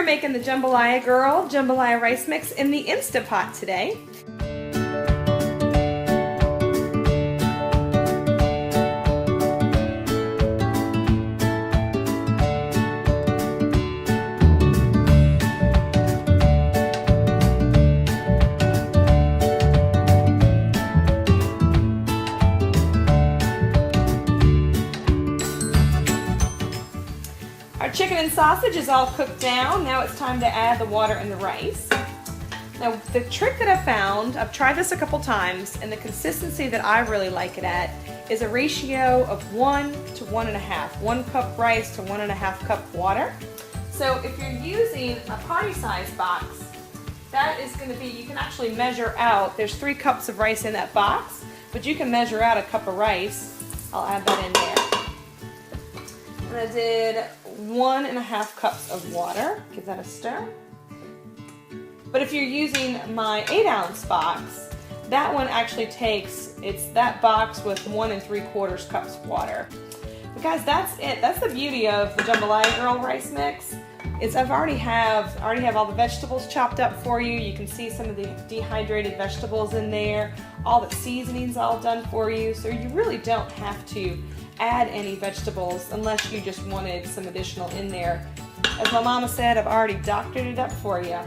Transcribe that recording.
are making the Jambalaya Girl Jambalaya Rice Mix in the Instant Pot today. Our chicken and sausage is all cooked down. Now it's time to add the water and the rice. Now the trick that I found, I've tried this a couple times, and the consistency that I really like it at is a ratio of 1 to 1.5. 1 cup rice to 1.5 cup water. So if you're using a party-sized box, that is going to be, you can actually measure out, there's 3 cups of rice in that box, but you can measure out a cup of rice. I'll add that in there. And I did 1.5 cups of water. Give that a stir. But if you're using my 8-ounce box, that one actually takes, it's that box with 1 3/4 cups of water. But guys, that's it. That's the beauty of the Jambalaya Girl rice mix. Is I already have all the vegetables chopped up for you. You can see some of the dehydrated vegetables in there. All the seasonings all done for you. So you really don't have to add any vegetables unless you just wanted some additional in there. As my mama said, I've already doctored it up for you.